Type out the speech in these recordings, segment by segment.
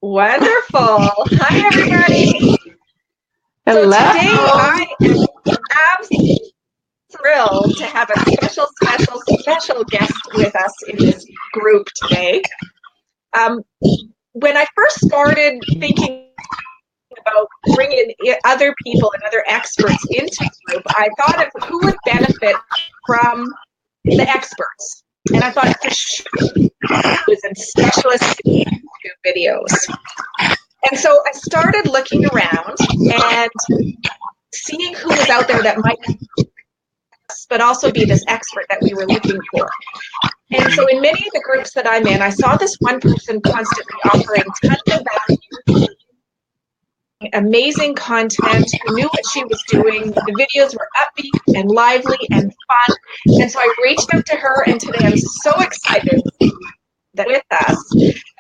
Wonderful. Hi, everybody. So Hello. today I am absolutely thrilled to have a special guest with us in this group today. Um, when I first started thinking about bringing other people and other experts into the group, I thought of who would benefit from the experts. And I thought for sure was in specialist YouTube videos. And so I started looking around and seeing who was out there that might, but also be this expert that we were looking for. And so in many of the groups that I'm in, I saw this one person constantly offering tons of value, amazing content, who knew what she was doing. The videos were upbeat and lively and fun. And so I reached out to her, and today I'm so excited that with us.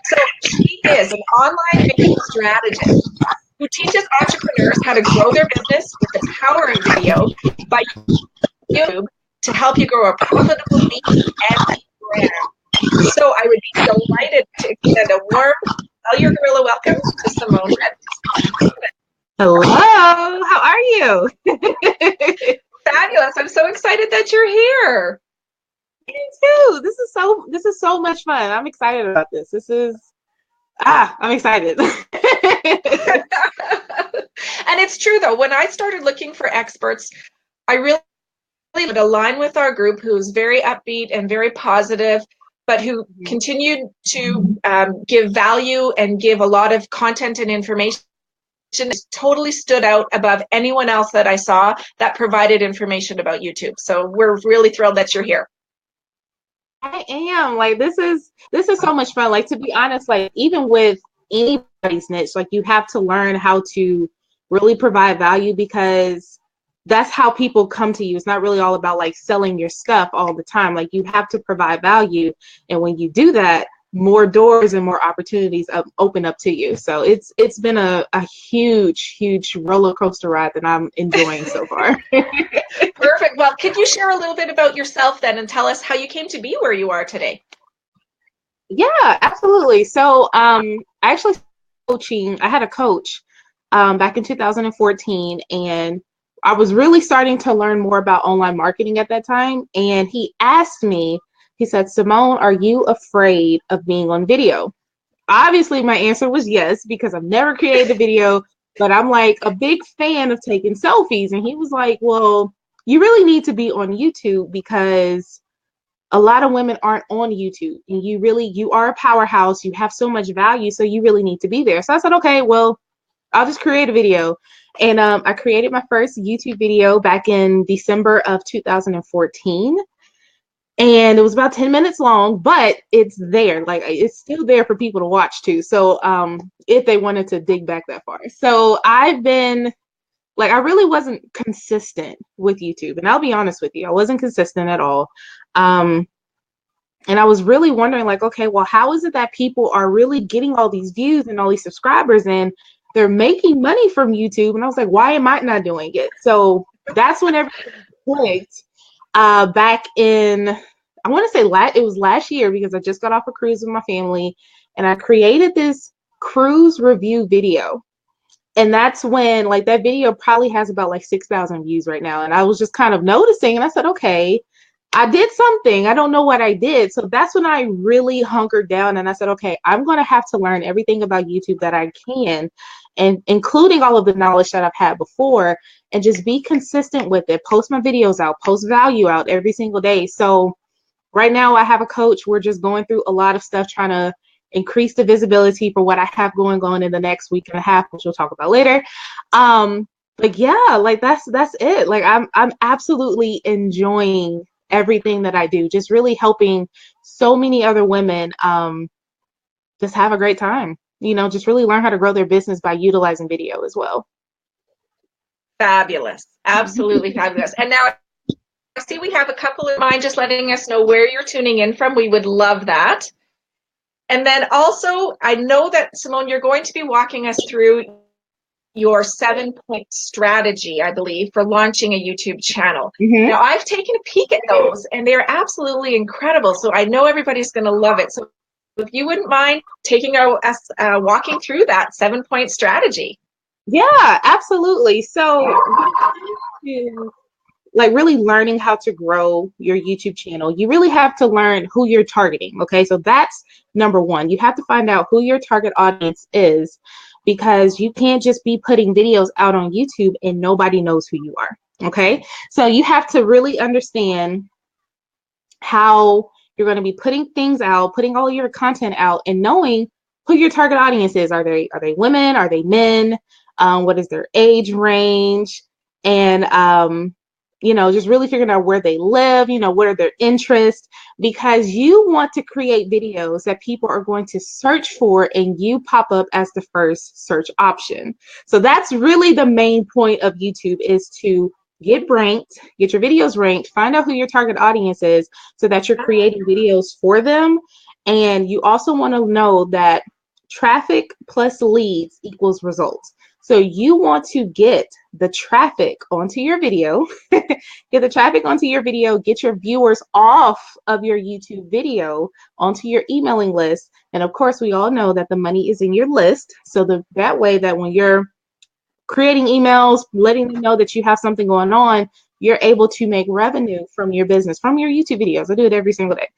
So she is an online video strategist who teaches entrepreneurs how to grow their business with the power of video by YouTube to help you grow a profitable niche and brand. So I would be delighted to extend a warm Tell Your Gorilla welcome to Symone Redmond. Hello. How are you? Fabulous. I'm so excited that you're here. Me too. This is so much fun. I'm excited about this. I'm excited. And it's true though, when I started looking for experts, I really would align with our group who's very upbeat and very positive, but who continued to give value and give a lot of content and information. Totally stood out above anyone else that I saw that provided information about YouTube. So we're really thrilled that you're here. I am. Like this is so much fun. Like to be honest, like even with anybody's niche, like you have to learn how to really provide value because that's how people come to you. It's not really all about like selling your stuff all the time. Like you have to provide value. And when you do that, more doors and more opportunities open up to you. So it's been a huge roller coaster ride that I'm enjoying so far. Perfect. Well, could you share a little bit about yourself then and tell us how you came to be where you are today? Yeah, absolutely. So I actually coaching. I had a coach back in 2014, and I was really starting to learn more about online marketing at that time. And he asked me, he said, Symone, are you afraid of being on video? Obviously, my answer was yes, because I've never created a video, but I'm like a big fan of taking selfies. And he was like, well, you really need to be on YouTube because a lot of women aren't on YouTube, and you are a powerhouse. You have so much value, so you really need to be there. So I said, okay, well, I'll just create a video. And I created my first YouTube video back in December of 2014. And it was about 10 minutes long, but it's there. Like it's still there for people to watch too. So if they wanted to dig back that far. So I've been like, I really wasn't consistent with YouTube. And I'll be honest with you, I wasn't consistent at all. And I was really wondering like, okay, well, how is it that people are really getting all these views and all these subscribers and they're making money from YouTube? And I was like, why am I not doing it? So that's when everything clicked. Back in, I want to say it was last year because I just got off a cruise with my family and I created this cruise review video. And that's when like that video probably has about like 6,000 views right now. And I was just kind of noticing and I said, okay, I did something. I don't know what I did. So that's when I really hunkered down and I said, okay, I'm going to have to learn everything about YouTube that I can, and including all of the knowledge that I've had before, and just be consistent with it. Post my videos out, post value out every single day. So right now I have a coach. We're just going through a lot of stuff, trying to increase the visibility for what I have going on in the next week and a half, which we'll talk about later. But yeah, like that's it. Like I'm absolutely enjoying everything that I do, just really helping so many other women just have a great time, just really learn how to grow their business by utilizing video as well. Fabulous. Absolutely fabulous. And now I see we have a couple of mine just letting us know where you're tuning in from. We would love that. And then also, I know that, Symone, you're going to be walking us through your 7-point strategy, I believe, for launching a YouTube channel. Mm-hmm. Now, I've taken a peek at those, and they're absolutely incredible. So I know everybody's going to love it. So if you wouldn't mind taking us walking through that 7-point strategy. Yeah, absolutely. So like really learning how to grow your YouTube channel, you really have to learn who you're targeting. Okay, so that's number one. You have to find out who your target audience is, because you can't just be putting videos out on YouTube and nobody knows who you are. Okay, so you have to really understand how you're going to be putting things out, putting all your content out, and knowing who your target audience is. Are they women? Are they men? What is their age range? And just really figuring out where they live. What are their interests? Because you want to create videos that people are going to search for, and you pop up as the first search option. So that's really the main point of YouTube, is to get ranked, get your videos ranked, find out who your target audience is so that you're creating videos for them. And you also want to know that traffic plus leads equals results. So you want to get the traffic onto your video, get the traffic onto your video, get your viewers off of your YouTube video onto your emailing list. And of course, we all know that the money is in your list. So that way that when you're creating emails, letting them know that you have something going on, you're able to make revenue from your business, from your YouTube videos. I do it every single day.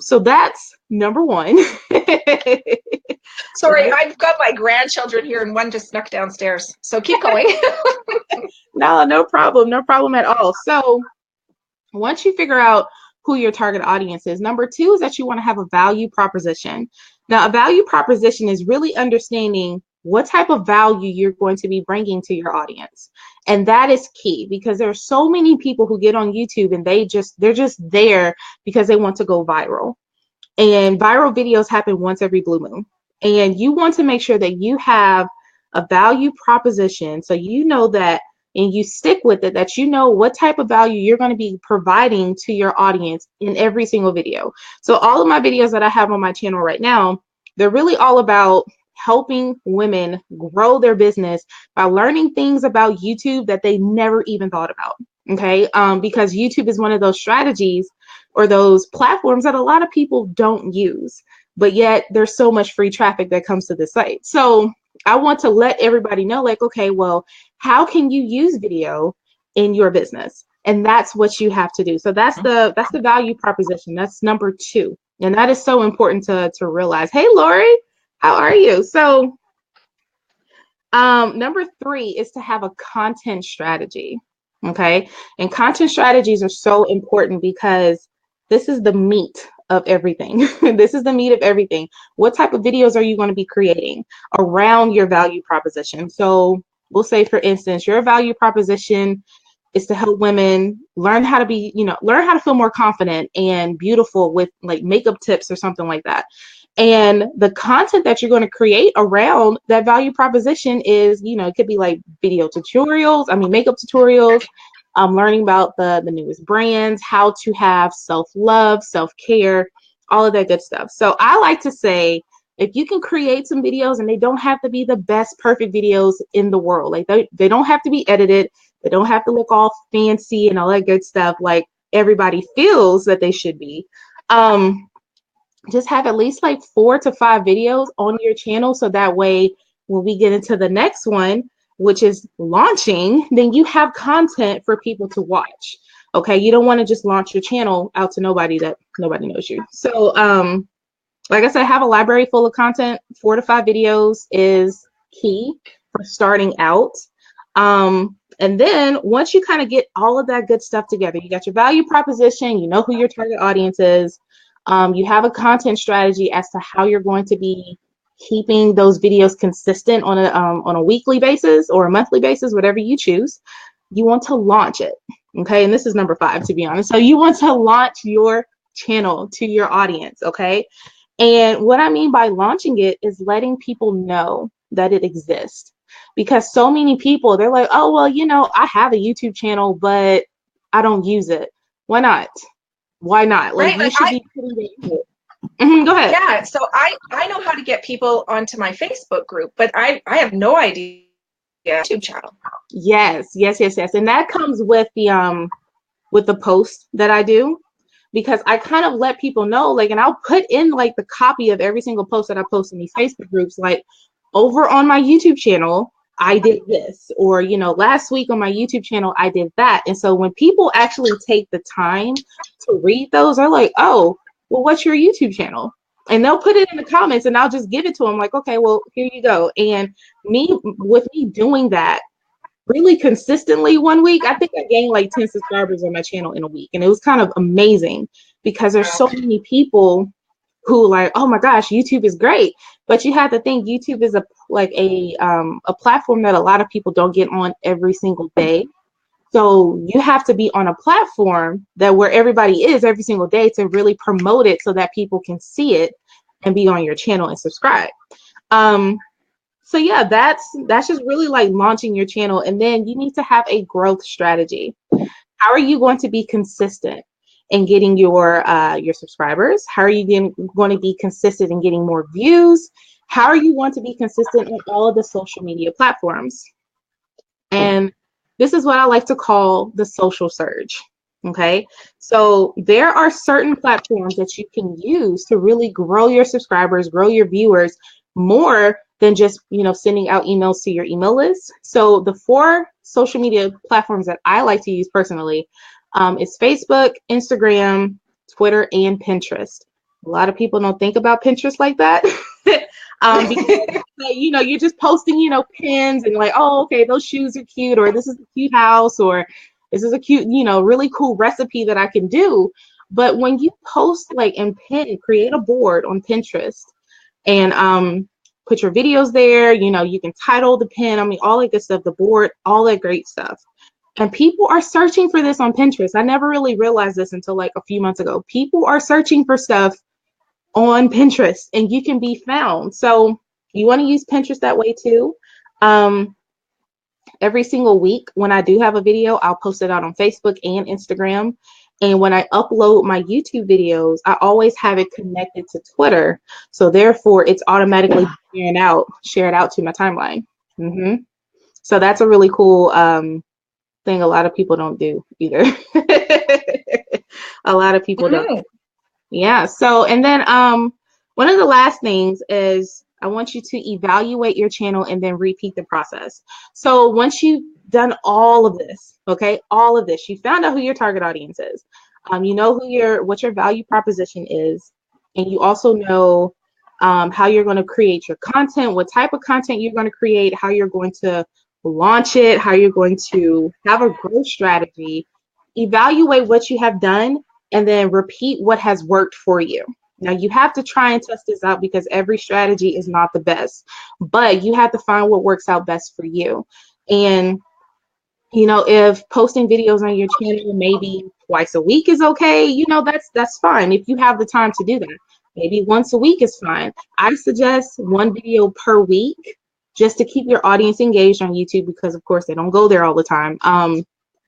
So that's number one. Sorry, I've got my grandchildren here and one just snuck downstairs. So keep going. No problem. No problem at all. So once you figure out who your target audience is, number two is that you want to have a value proposition. Now, a value proposition is really understanding what type of value you're going to be bringing to your audience. And that is key, because there are so many people who get on YouTube and they're just there because they want to go viral. And viral videos happen once every blue moon. And you want to make sure that you have a value proposition, so you know that, and you stick with it, that you know what type of value you're going to be providing to your audience in every single video. So all of my videos that I have on my channel right now, they're really all about helping women grow their business by learning things about YouTube that they never even thought about. Okay, because YouTube is one of those strategies or those platforms that a lot of people don't use, but yet there's so much free traffic that comes to the site. So I want to let everybody know, like, okay, well, how can you use video in your business? And that's what you have to do. So that's the value proposition. That's number two. And that is so important to realize. Hey, Lori, how are you? So number three is to have a content strategy. Okay. And content strategies are so important because this is the meat of everything. This is the meat of everything. What type of videos are you going to be creating around your value proposition? So we'll say, for instance, your value proposition is to help women learn how to learn how to feel more confident and beautiful with like makeup tips or something like that. And the content that you're going to create around that value proposition is, it could be like makeup tutorials, learning about the newest brands, how to have self-love, self-care, all of that good stuff. So I like to say, if you can create some videos, and they don't have to be the best perfect videos in the world, like they don't have to be edited, they don't have to look all fancy and all that good stuff like everybody feels that they should be. Just have at least like 4 to 5 videos on your channel, so that way when we get into the next one, which is launching, then you have content for people to watch. Okay, you don't want to just launch your channel out to nobody that nobody knows you. So like I said, have a library full of content. 4 to 5 videos is key for starting out. And then once you kind of get all of that good stuff together, you got your value proposition, you know who your target audience is, you have a content strategy as to how you're going to be keeping those videos consistent on a weekly basis or a monthly basis, whatever you choose. You want to launch it. Okay, and this is number 5, to be honest. So you want to launch your channel to your audience. Okay, and what I mean by launching it is letting people know that it exists. Because so many people, they're like, oh, well, I have a YouTube channel, but I don't use it. Why not? Why not? Like, Right, you should be putting it in it. Go ahead. Yeah, so I know how to get people onto my Facebook group, but I have no idea YouTube channel. Yes. And that comes with the post that I do, because I kind of let people know, like, and I'll put in like the copy of every single post that I post in these Facebook groups, like, over on my YouTube channel, I did this, or, you know, last week on my YouTube channel, I did that. And so when people actually take the time to read those, they're like, oh, well, what's your YouTube channel? And they'll put it in the comments and I'll just give it to them like, okay, well, here you go. And with me doing that really consistently one week, I think I gained like 10 subscribers on my channel in a week. And it was kind of amazing because there's so many people who like, oh my gosh, YouTube is great. But you have to think YouTube is a platform that a lot of people don't get on every single day. So you have to be on a platform that where everybody is every single day to really promote it so that people can see it and be on your channel and subscribe. So yeah, that's just really like launching your channel. And then you need to have a growth strategy. How are you going to be consistent in getting your subscribers? How are you going to be consistent in getting more views? How are you going to be consistent on all of the social media platforms? And this is what I like to call the social surge. Okay, so there are certain platforms that you can use to really grow your subscribers, grow your viewers more than just, you know, sending out emails to your email list. So the 4 social media platforms that I like to use personally is Facebook, Instagram, Twitter, and Pinterest. A lot of people don't think about Pinterest like that. Because, you know, you're just posting, you know, pins and like, oh, okay, those shoes are cute, or this is a cute house, or this is a cute, you know, really cool recipe that I can do. But when you post like and pin, create a board on Pinterest and put your videos there, you know, you can title the pin, I mean, all that good stuff, the board, all that great stuff. And people are searching for this on Pinterest. I never really realized this until like a few months ago. People are searching for stuff on Pinterest and you can be found. So you want to use Pinterest that way too. Every single week when I do have a video, I'll post it out on Facebook and Instagram. And when I upload my YouTube videos, I always have it connected to Twitter. So therefore it's automatically shared out to my timeline. So that's a really cool thing a lot of people don't do either. A lot of people don't. Yeah. So, and then one of the last things is I want you to evaluate your channel and then repeat the process. So once you've done all of this, okay, all of this, you found out who your target audience is. You know what your value proposition is, and you also know how you're going to create your content, what type of content you're going to create, how you're going to launch it, how you're going to have a growth strategy. Evaluate what you have done and then repeat what has worked for you. Now you have to try and test this out because every strategy is not the best, but you have to find what works out best for you. And, you know, if posting videos on your channel maybe twice a week is okay, you know, that's fine. If you have the time to do that, maybe once a week is fine. I suggest 1 video per week just to keep your audience engaged on YouTube because of course they don't go there all the time.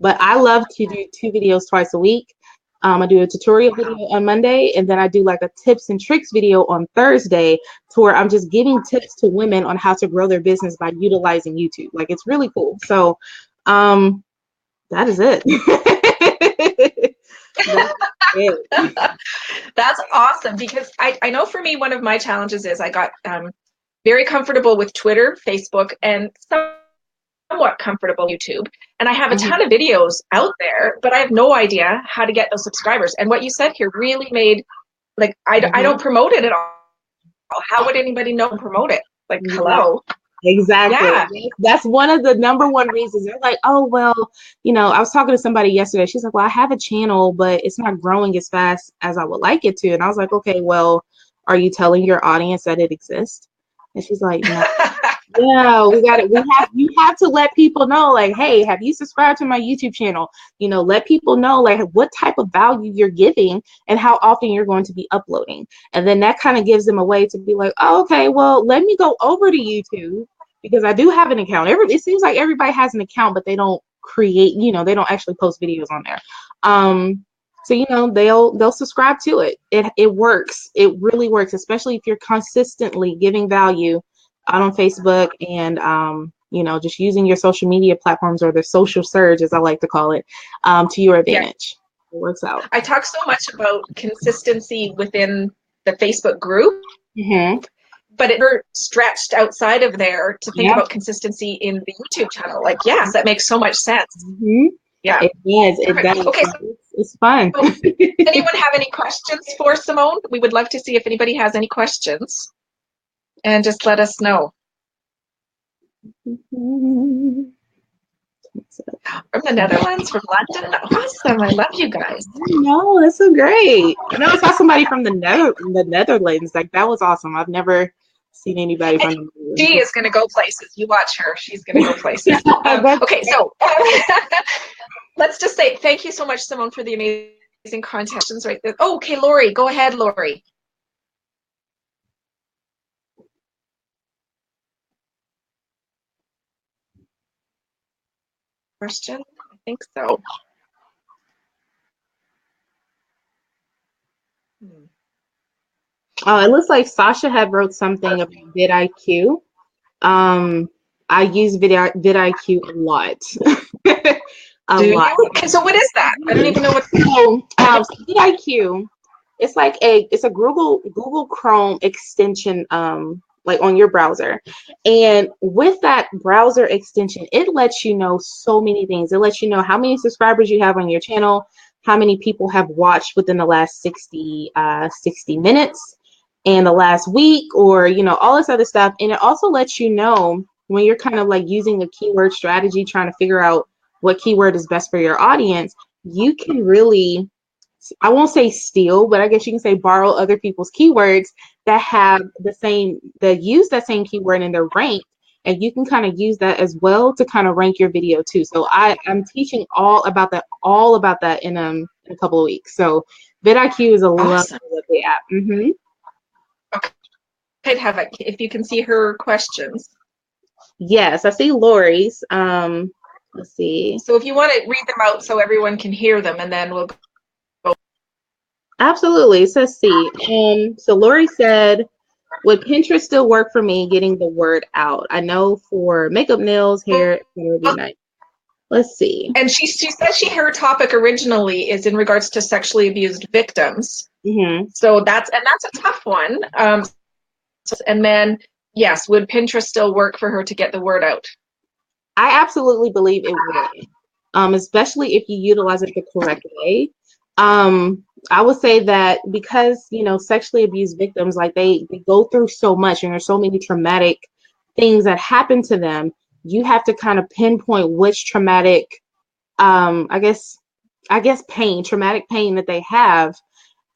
But I love to do 2 videos twice a week. I do a tutorial video on Monday, and then I do like a tips and tricks video on Thursday to where I'm just giving tips to women on how to grow their business by utilizing YouTube. Like, it's really cool. So that is it. That's it. That's awesome because I know for me, one of my challenges is I got very comfortable with Twitter, Facebook, and somewhat comfortable with YouTube. And I have a ton of videos out there, but I have no idea how to get those subscribers. And what you said here really made, like, I don't promote it at all. How would anybody know and promote it? Like, hello. Exactly. Yeah. That's one of the number one reasons. They're like, oh, well, you know, I was talking to somebody yesterday. She's like, well, I have a channel, but it's not growing as fast as I would like it to. And I was like, okay, well, are you telling your audience that it exists? And she's like, no. Yeah, we got it. You have to let people know, like, hey, have you subscribed to my YouTube channel? You know, let people know like what type of value you're giving and how often you're going to be uploading. And then that kind of gives them a way to be like, oh, okay, well, let me go over to YouTube because I do have an account. It seems like everybody has an account, but they don't create, you know, they don't actually post videos on there. So, you know, they'll subscribe to it. It works. It really works, especially if you're consistently giving value out on Facebook and, you know, just using your social media platforms or the social surge, as I like to call it, to your advantage. works out. I talk so much about consistency within the Facebook group, but it never stretched outside of there to think about consistency in the YouTube channel. Like, yes, that makes so much sense. Yeah, it does. It does. Okay, so it's fun. anyone have any questions for Symone? We would love to see if anybody has any questions, and just let us know. From the Netherlands, from London. Awesome. I love you guys. No, that's so great. I never saw somebody from the Netherlands. Like, that was awesome. I've never seen anybody from the Netherlands. She is going to go places. You watch her. She's going to go places. Okay, so let's just say thank you so much, Symone, for the amazing content right there. Oh, okay, Lori. Go ahead, Lori. Question? I think so. It looks like Sasha had wrote something about vidIQ. I use vidIQ a lot. Okay, so what is that? I don't even know what. So vidIQ, it's like it's a Google Chrome extension, like on your browser. And with that browser extension, it lets you know so many things. It lets you know how many subscribers you have on your channel, how many people have watched within the last 60 minutes and the last week, or, you know, all this other stuff. And it also lets you know when you're kind of like using a keyword strategy, trying to figure out what keyword is best for your audience, you can really, I won't say steal, but I guess you can say borrow other people's keywords that have that use that same keyword in their rank. And you can kind of use that as well to kind of rank your video too. So I'm teaching all about that in a couple of weeks. So vidIQ is a Awesome. lovely app. Okay. I'd have it if you can see her questions. Yes, I see Lori's. Let's see. So if you want to read them out so everyone can hear them, and then we'll go. Absolutely. So let's see. So Lori said, would Pinterest still work for me getting the word out? I know for makeup, nails, hair, it would be nice. Let's see. And she says her topic originally is in regards to sexually abused victims. So that's a tough one. And then, yes, would Pinterest still work for her to get the word out? I absolutely believe it would, especially if you utilize it the correct way. I would say that because, you know, sexually abused victims, like they go through so much and there's so many traumatic things that happen to them, you have to kind of pinpoint which traumatic, I guess traumatic pain that they have,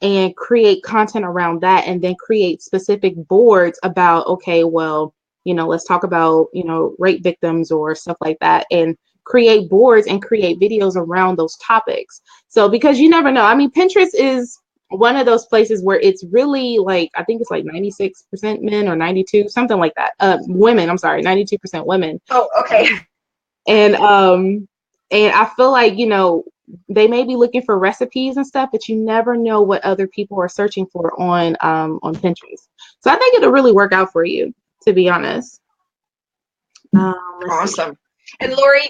and create content around that, and then create specific boards about, okay, well, you know, let's talk about, you know, rape victims or stuff like that, and create boards and create videos around those topics. So because you never know. I mean, Pinterest is one of those places where it's really like, I think it's like 96% men or 92, something like that. Women, I'm sorry, 92% women. Oh, okay. And I feel like, you know, they may be looking for recipes and stuff, but you never know what other people are searching for on Pinterest. So I think it'll really work out for you, to be honest. Awesome. And Lori,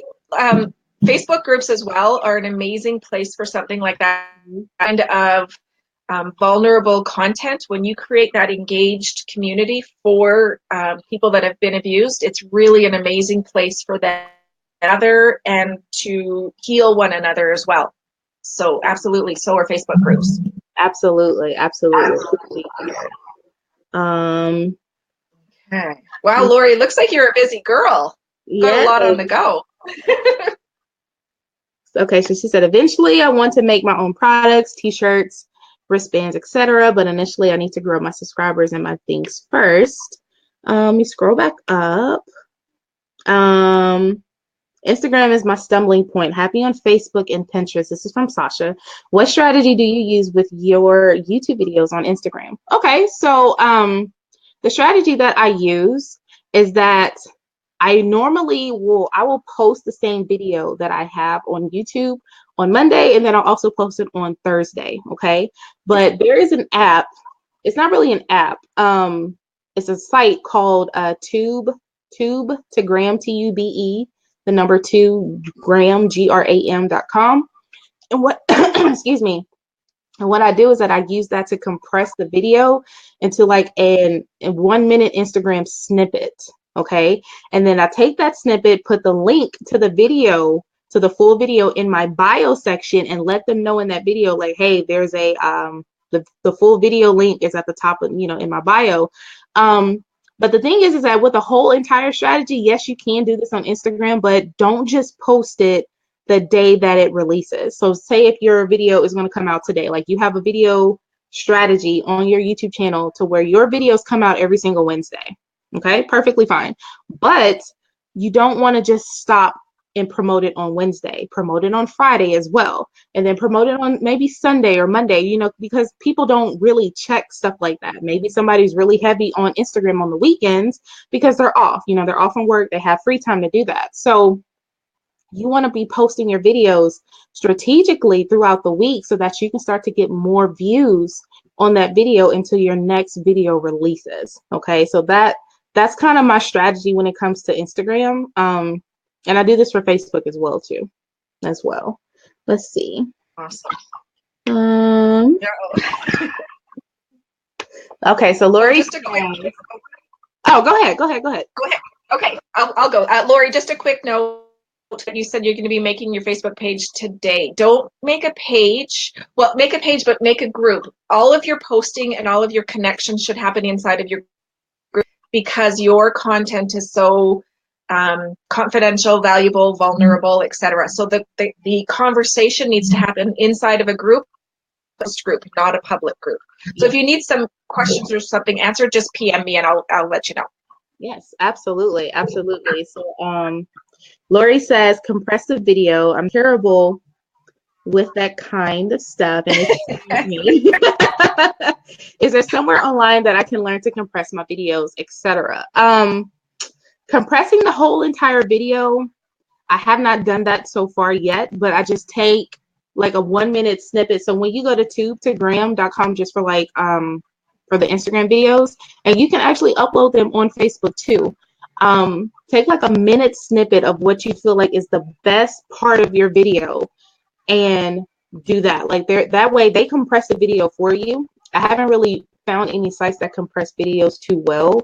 Facebook groups as well are an amazing place for something like that kind of vulnerable content. When you create that engaged community for people that have been abused, it's really an amazing place for them together and to heal one another as well. So absolutely, so are Facebook groups. Absolutely. Okay. Wow, Lori, looks like you're a busy girl. Got a lot on the go. Okay, so she said, eventually I want to make my own products, t-shirts, wristbands, etc. But initially I need to grow my subscribers and my things first. Let me scroll back up. Instagram is my stumbling point. Happy on Facebook and Pinterest. This is from Sasha. What strategy do you use with your YouTube videos on Instagram? Okay, so the strategy that I use is that I will post the same video that I have on YouTube on Monday, and then I'll also post it on Thursday. Okay, but there is an app. It's not really an app. It's a site called Tube to Gram, TUBE, the number 2 Gram, GRAM.com. And what excuse me. And what I do is that I use that to compress the video into like a 1 minute Instagram snippet. Okay. And then I take that snippet, put the link to the video, to the full video in my bio section, and let them know in that video, like, hey, there's the full video link is at the top of, in my bio. But the thing is that with the whole entire strategy, yes, you can do this on Instagram, but don't just post it the day that it releases. So say if your video is going to come out today, like you have a video strategy on your YouTube channel to where your videos come out every single Wednesday. Okay, perfectly fine. But you don't want to just stop and promote it on Wednesday. Promote it on Friday as well. And then promote it on maybe Sunday or Monday, because people don't really check stuff like that. Maybe somebody's really heavy on Instagram on the weekends because they're off. They're off from work. They have free time to do that. So you want to be posting your videos strategically throughout the week so that you can start to get more views on that video until your next video releases. Okay, so that's kind of my strategy when it comes to Instagram. And I do this for Facebook as well too. Let's see. Awesome. Okay, so Lori. Just a quick. Oh, go ahead. Go ahead. Okay, I'll go. Lori, just a quick note. You said you're going to be making your Facebook page today. Don't make a page. Well, make a page, but make a group. All of your posting and all of your connections should happen inside of your group because your content is so confidential, valuable, vulnerable, etc. So the conversation needs to happen inside of a group, post group, not a public group. So if you need some questions or something answered, just PM me and I'll let you know. Yes, absolutely. So Lori says, compress the video. I'm terrible with that kind of stuff. And it's me. Is there somewhere online that I can learn to compress my videos, etc.? Compressing the whole entire video, I have not done that so far yet, but I just take like a 1 minute snippet. So when you go to tube2gram.com just for for the Instagram videos, and you can actually upload them on Facebook too. Take like a minute snippet of what you feel like is the best part of your video and do that. Like that way they compress the video for you. I haven't really found any sites that compress videos too well.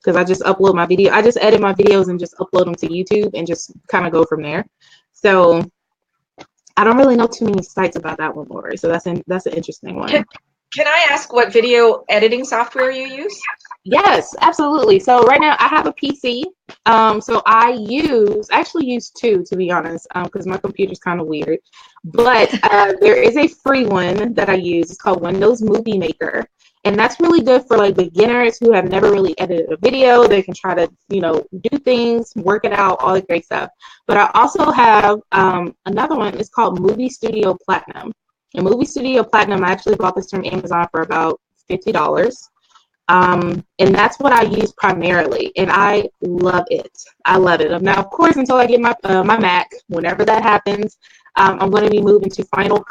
Because I just upload my video. I just edit my videos and just upload them to YouTube and just kind of go from there. So I don't really know too many sites about that one, Lori. So that's an interesting one. Can I ask what video editing software you use? Yes, absolutely. So right now I have a PC. So I actually use two, to be honest, because my computer's kind of weird. But there is a free one that I use. It's called Windows Movie Maker. And that's really good for like beginners who have never really edited a video. They can try to, do things, work it out, all the great stuff. But I also have another one. It's called Movie Studio Platinum. And Movie Studio Platinum, I actually bought this from Amazon for about $50. And that's what I use primarily. And I love it. Now, of course, until I get my Mac, whenever that happens, I'm going to be moving to Final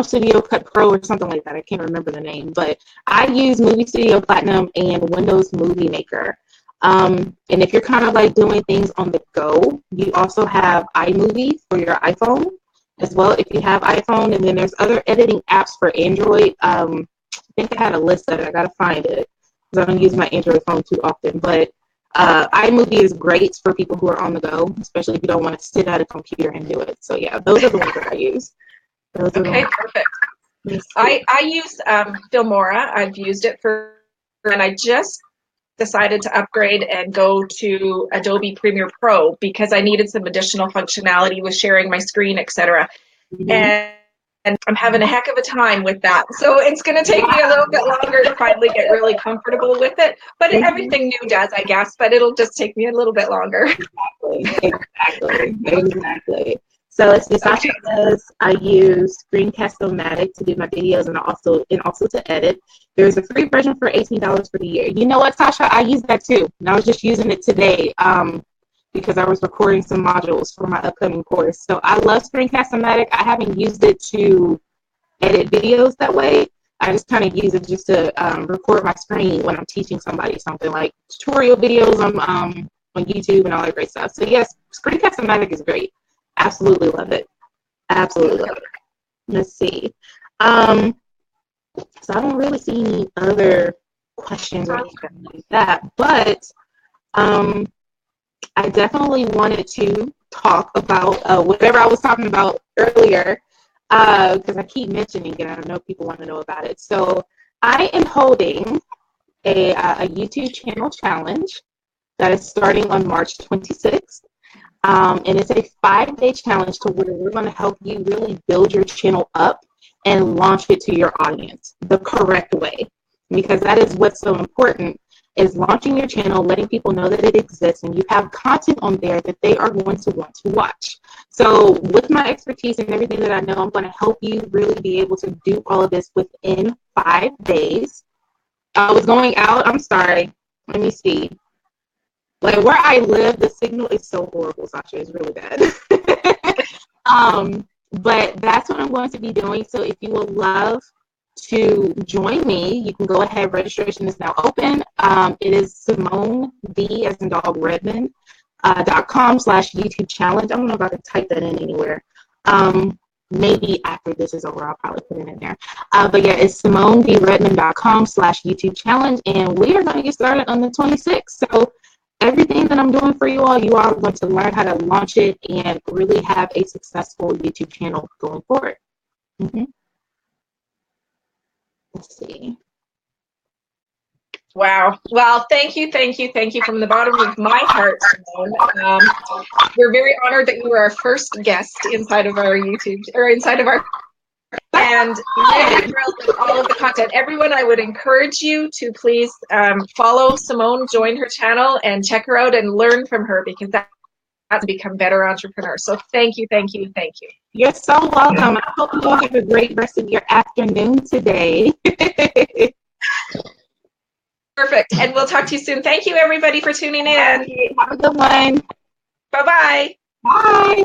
Studio Cut Pro or something like that. I can't remember the name, but I use Movie Studio Platinum and Windows Movie Maker. And if you're kind of like doing things on the go, you also have iMovie for your iPhone as well, if you have iPhone. And then there's other editing apps for Android. I think I had a list of it. I got to find it because I don't use my Android phone too often. But iMovie is great for people who are on the go, especially if you don't want to sit at a computer and do it. So yeah, those are the ones that I use. Okay, perfect. I use Filmora. I've used it and I just decided to upgrade and go to Adobe Premiere Pro because I needed some additional functionality with sharing my screen, etc. And I'm having a heck of a time with that. So it's going to take me a little bit longer to finally get really comfortable with it. But everything new does, I guess. But it'll just take me a little bit longer. Exactly. So let's see. Sasha says I use Screencast-O-Matic to do my videos and also to edit. There's a free version for $18 for the year. You know what, Sasha? I use that too. And I was just using it today because I was recording some modules for my upcoming course. So I love Screencast-O-Matic. I haven't used it to edit videos that way. I just kind of use it just to record my screen when I'm teaching somebody something, like tutorial videos on YouTube and all that great stuff. So yes, Screencast-O-Matic is great. Absolutely love it. Absolutely love it. Let's see. So I don't really see any other questions or anything like that, but I definitely wanted to talk about whatever I was talking about earlier, because I keep mentioning it. I know people want to know about it. So I am holding a YouTube channel challenge that is starting on March 26th. And it's a 5-day challenge to where we're going to help you really build your channel up and launch it to your audience the correct way. Because that is what's so important, is launching your channel, letting people know that it exists, and you have content on there that they are going to want to watch. So with my expertise and everything that I know, I'm going to help you really be able to do all of this within 5 days. I was going out. I'm sorry. Let me see. Like where I live, the signal is so horrible, Sasha. It's really bad. But that's what I'm going to be doing. So if you would love to join me, you can go ahead. Registration is now open. It is Symone, D as in dog, Redmond, .com/YouTube challenge. I don't know if I can type that in anywhere. Maybe after this is over, I'll probably put it in there. But yeah, it's SymoneDRedmond.com/YouTube challenge. And we are going to get started on the 26th. So everything that I'm doing for you all are going to learn how to launch it and really have a successful YouTube channel going forward. Let's see. Wow. Well, thank you from the bottom of my heart, Symone. We're very honored that you were our first guest inside of our YouTube, or inside of our, and really thrilled with all of the content. Everyone, I would encourage you to please follow Symone, join her channel, and check her out and learn from her, because that's to become better entrepreneurs. So thank you. You're so welcome. I hope you all have a great rest of your afternoon today. Perfect. And we'll talk to you soon. Thank you, everybody, for tuning in. Have a good one. Bye-bye. Bye.